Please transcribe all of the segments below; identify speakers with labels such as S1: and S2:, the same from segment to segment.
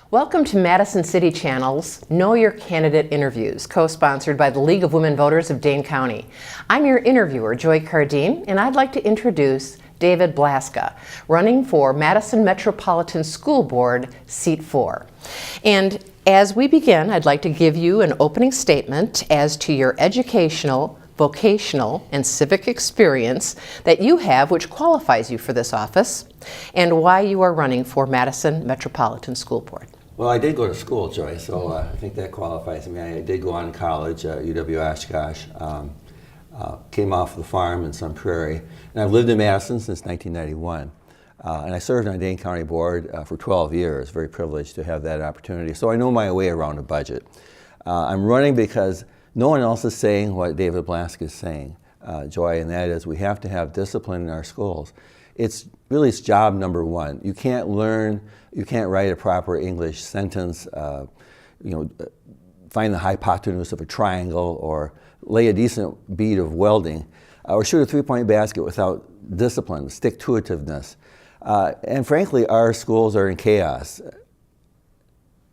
S1: Welcome to Madison City Channel's Know Your Candidate interviews, co-sponsored by the League of Women Voters of Dane County. I'm your interviewer, Joy Cardine, and I'd like to introduce David Blaska, running for Madison Metropolitan School Board, Seat 4. And as we begin, I'd like to give you an opening statement as to your educational, vocational, and civic experience that you have which qualifies you for this office, and why you are running for Madison Metropolitan School Board.
S2: Well, I did go to school, Joy, so I think that qualifies me. I did go on to college at UW-Oshkosh, came off the farm in Sun Prairie, and I've lived in Madison since 1991. And I served on the Dane County Board for 12 years, very privileged to have that opportunity. So I know my way around a budget. I'm running because no one else is saying what David Blaska is saying, Joy, and that is we have to have discipline in our schools. It's really job number one. You can't write a proper English sentence, find the hypotenuse of a triangle, or lay a decent bead of welding, or shoot a three-point basket without discipline, stick-to-itiveness. And frankly, our schools are in chaos.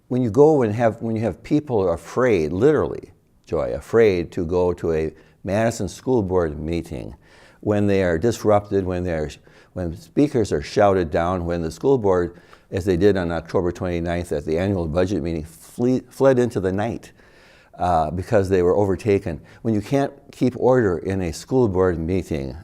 S2: When you go and when you have people afraid, literally, Joy, afraid to go to a Madison School Board meeting, when they are disrupted, when speakers are shouted down, when the school board, as they did on October 29th at the annual budget meeting, fled into the night because they were overtaken. When you can't keep order in a school board meeting,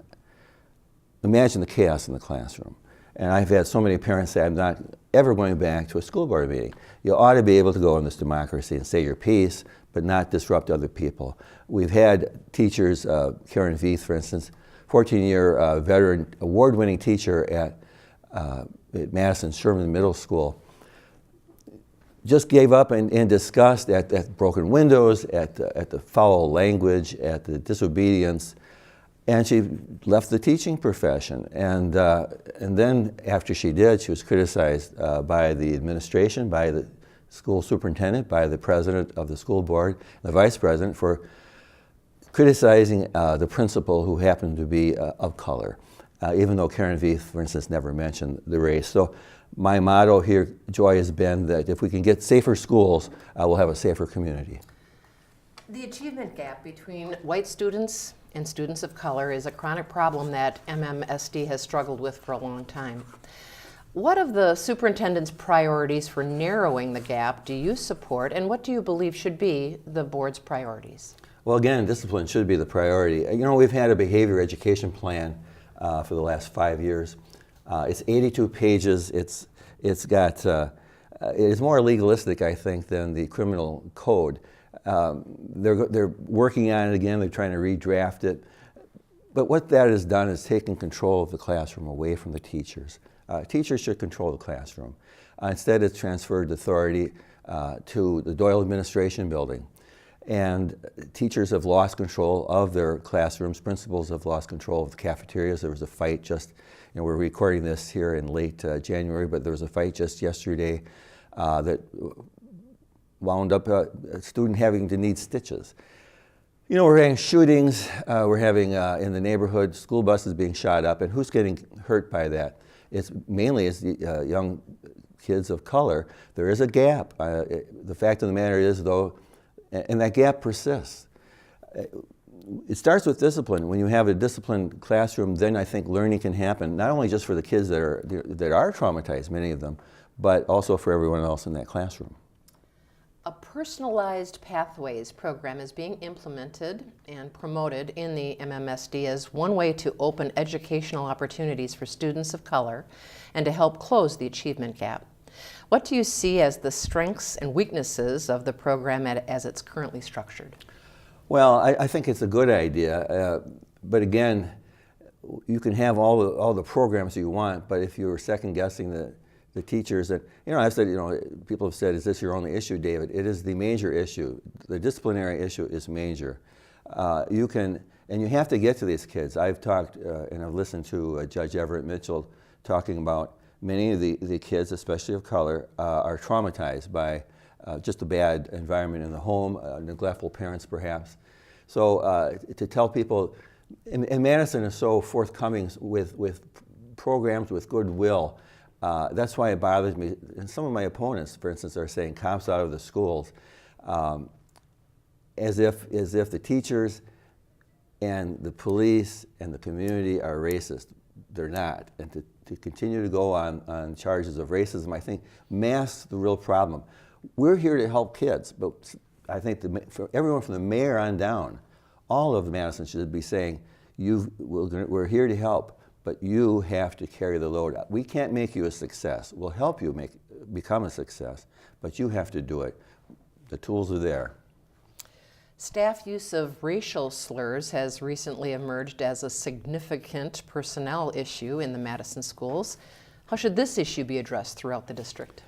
S2: imagine the chaos in the classroom. And I've had so many parents say, I'm not ever going back to a school board meeting. You ought to be able to go in this democracy and say your piece, but not disrupt other people. We've had teachers, Karen Veith, for instance, 14-year veteran, award-winning teacher at Madison Sherman Middle School, just gave up in disgust at broken windows, at the foul language, at the disobedience, and she left the teaching profession. And then after she did, she was criticized by the administration, by the school superintendent, by the president of the school board, the vice president, for criticizing the principal who happened to be of color, even though Karen Veith, for instance, never mentioned the race. So my motto here, Joy, has been that if we can get safer schools, we'll have a safer community.
S1: The achievement gap between white students and students of color is a chronic problem that MMSD has struggled with for a long time. What of the superintendent's priorities for narrowing the gap do you support, and what do you believe should be the board's priorities?
S2: Well, again, discipline should be the priority. You know, we've had a behavior education plan for the last 5 years. It's 82 pages. It's more legalistic, I think, than the criminal code. They're working on it again. They're trying to redraft it. But what that has done is taken control of the classroom away from the teachers. Teachers should control the classroom. Instead, it's transferred authority to the Doyle Administration Building. And teachers have lost control of their classrooms. Principals have lost control of the cafeterias. There was a fight just, we're recording this here in late January, but there was a fight just yesterday that wound up a student having to need stitches. We're having shootings. We're having in the neighborhood school buses being shot up, and who's getting hurt by that? It's mainly the young kids of color. There is a gap. The fact of the matter is, though, and that gap persists. It starts with discipline. When you have a disciplined classroom, then I think learning can happen, not only just for the kids that are traumatized, many of them, but also for everyone else in that classroom.
S1: A personalized pathways program is being implemented and promoted in the MMSD as one way to open educational opportunities for students of color and to help close the achievement gap. What do you see as the strengths and weaknesses of the program as it's currently structured?
S2: Well, I think it's a good idea, but again, you can have all the programs you want, but if you're second guessing the teachers, and I've said, people have said, is this your only issue, David? It is the major issue. The disciplinary issue is major. And you have to get to these kids. I've talked and I've listened to Judge Everett Mitchell talking about many of the kids, especially of color, are traumatized by just a bad environment in the home, neglectful parents perhaps. So to tell people, and Madison is so forthcoming with programs with goodwill. That's why it bothers me. And some of my opponents, for instance, are saying cops out of the schools, as if the teachers and the police and the community are racist. They're not. And to continue to go on charges of racism, I think, masks the real problem. We're here to help kids, but I think for everyone from the mayor on down, all of Madison should be saying, we're here to help, but you have to carry the load. We can't make you a success. We'll help you become a success, but you have to do it. The tools are there.
S1: Staff use of racial slurs has recently emerged as a significant personnel issue in the Madison schools. How should this issue be addressed throughout the district?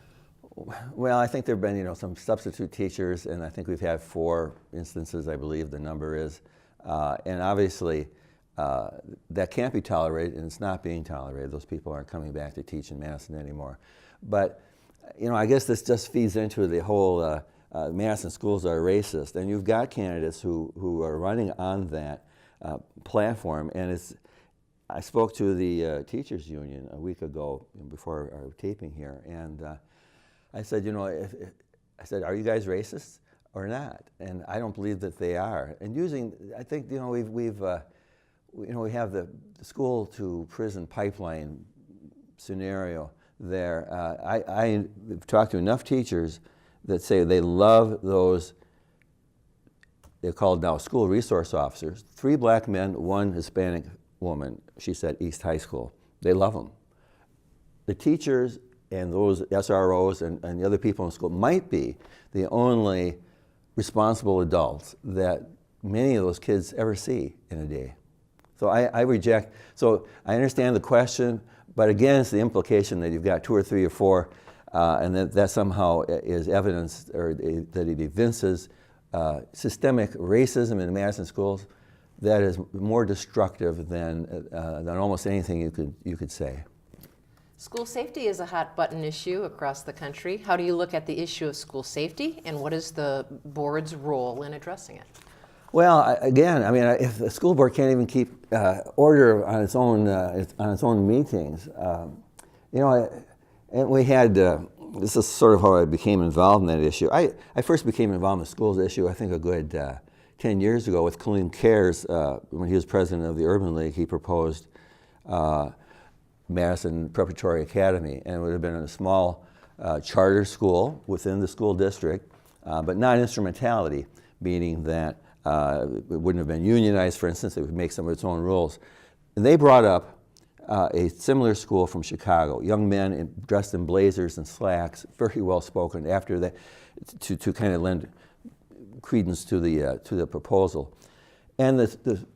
S2: Well, I think there have been, some substitute teachers, and I think we've had 4 instances, I believe the number is. And obviously, that can't be tolerated, and it's not being tolerated. Those people aren't coming back to teach in Madison anymore. But, I guess this just feeds into the whole Madison schools are racist, and you've got candidates who are running on that platform. And I spoke to the teachers union a week ago before our taping here, and I said, I said, are you guys racist or not? And I don't believe that they are. And I think we have the school to prison pipeline scenario there. I've talked to enough teachers that say they love those, they're called now school resource officers, 3 black men, 1 Hispanic woman, she said East High School. They love them. The teachers and those SROs and the other people in the school might be the only responsible adults that many of those kids ever see in a day. So I reject, so I understand the question, but again, it's the implication that you've got 2 or 3 or 4 and that somehow is evidence or that it evinces systemic racism in Madison schools. That is more destructive than almost anything you could say.
S1: School safety is a hot button issue across the country. How do you look at the issue of school safety, and what is the board's role in addressing it?
S2: Well, again, if the school board can't even keep order on its own meetings, and we had, this is sort of how I became involved in that issue. I first became involved in the schools issue, I think a good 10 years ago with Kaleem Cares. When he was president of the Urban League, he proposed Madison Preparatory Academy, and it would have been a small charter school within the school district, but not instrumentality, meaning that it wouldn't have been unionized, for instance. It would make some of its own rules. And they brought up a similar school from Chicago, young men dressed in blazers and slacks, very well spoken, after that, to kind of lend credence to the proposal. And the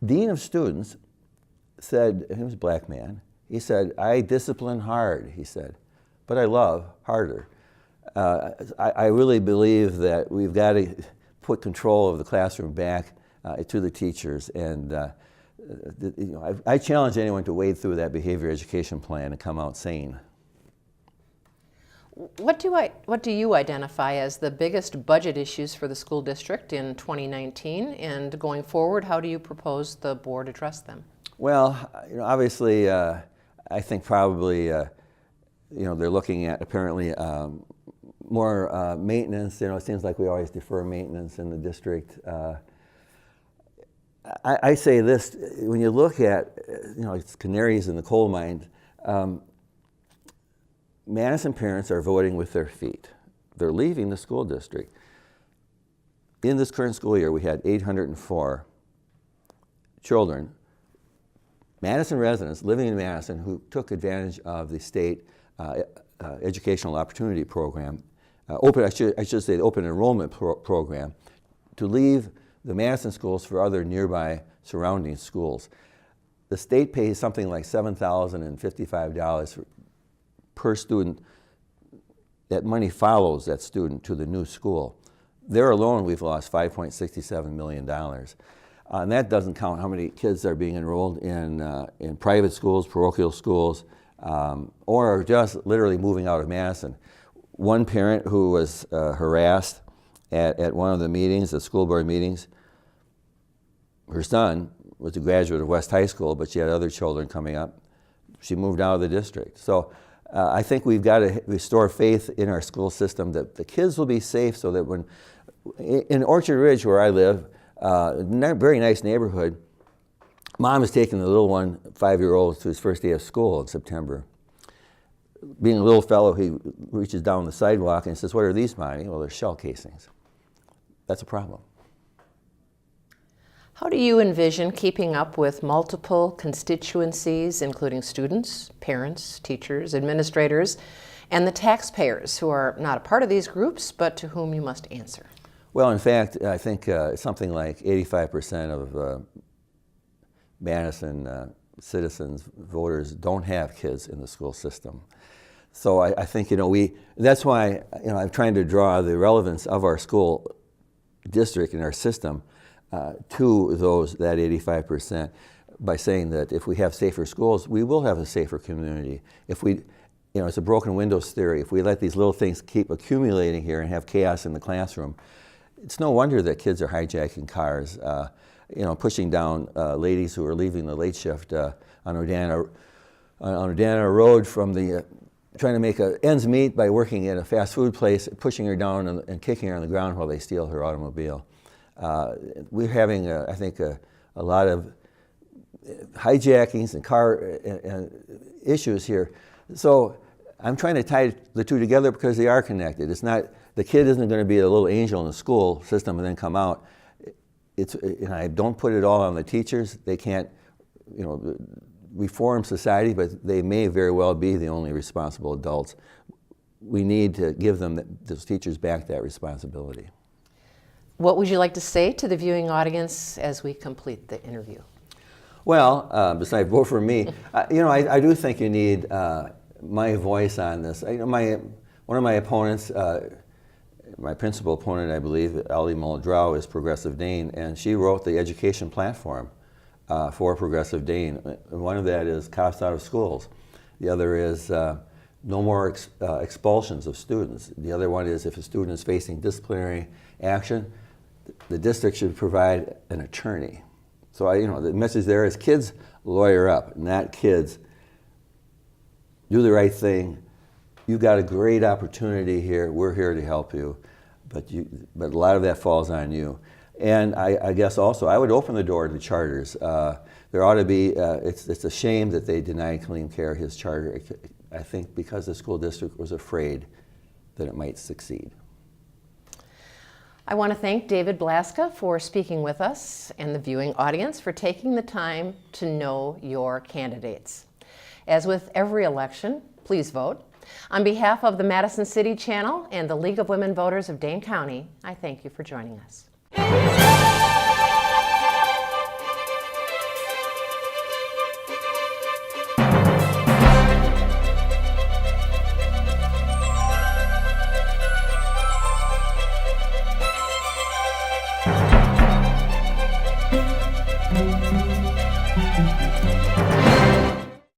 S2: dean of students said, and he was a black man, he said, I discipline hard, he said, but I love harder. I really believe that we've got to put control of the classroom back to the teachers, and I challenge anyone to wade through that behavior education plan and come out sane.
S1: What do you identify as the biggest budget issues for the school district in 2019, and going forward, how do you propose the board address them?
S2: Well, obviously, I think probably, they're looking at apparently more maintenance. It seems like we always defer maintenance in the district. I say this, when you look at, it's canaries in the coal mine, Madison parents are voting with their feet. They're leaving the school district. In this current school year, we had 804 children, Madison residents living in Madison, who took advantage of the state educational opportunity program, I should say the open enrollment program, to leave the Madison schools for other nearby surrounding schools. The state pays something like $7,055 per student. That money follows that student to the new school. There alone, we've lost $5.67 million. And that doesn't count how many kids are being enrolled in private schools, parochial schools, or just literally moving out of Madison. One parent who was harassed at one of the meetings, the school board meetings, her son was a graduate of West High School, but she had other children coming up. She moved out of the district. So I think we've got to restore faith in our school system that the kids will be safe, so that when, in Orchard Ridge where I live, very nice neighborhood, Mom is taking the little one, 5-year-old, to his first day of school in September. Being a little fellow, he reaches down the sidewalk and says, "What are these, Mommy?" Well, they're shell casings. That's a problem.
S1: How do you envision keeping up with multiple constituencies, including students, parents, teachers, administrators, and the taxpayers who are not a part of these groups, but to whom you must answer?
S2: Well, in fact, I think something like 85% of Madison citizens, voters, don't have kids in the school system. So I think, that's why, I'm trying to draw the relevance of our school district and our system to that 85% by saying that if we have safer schools, we will have a safer community. If we, it's a broken windows theory. If we let these little things keep accumulating here and have chaos in the classroom, it's no wonder that kids are hijacking cars, pushing down ladies who are leaving the late shift on Urbana Road from the trying to make ends meet by working at a fast food place, pushing her down and kicking her on the ground while they steal her automobile. We're having, I think, a lot of hijackings and car issues here. So I'm trying to tie the two together because they are connected. It's not, the kid isn't going to be a little angel in the school system and then come out. And I don't put it all on the teachers. They can't, reform society, but they may very well be the only responsible adults. We need to give those teachers back that responsibility.
S1: What would you like to say to the viewing audience as we complete the interview?
S2: Well, besides vote for me, I do think you need my voice on this. One of my opponents, my principal opponent, I believe, Ali Muldrow, is Progressive Dane, and she wrote the education platform for Progressive Dane. One of that is cops out of schools. The other is no more expulsions of students. The other one is if a student is facing disciplinary action, the district should provide an attorney. So the message there is kids lawyer up, not kids do the right thing. You've got a great opportunity here. We're here to help you, but a lot of that falls on you. And I guess also I would open the door to charters. There ought to be. It's a shame that they denied Kaleem Care his charter. I think because the school district was afraid that it might succeed.
S1: I want to thank David Blaska for speaking with us and the viewing audience for taking the time to know your candidates. As with every election, please vote. On behalf of the Madison City Channel and the League of Women Voters of Dane County, I thank you for joining us.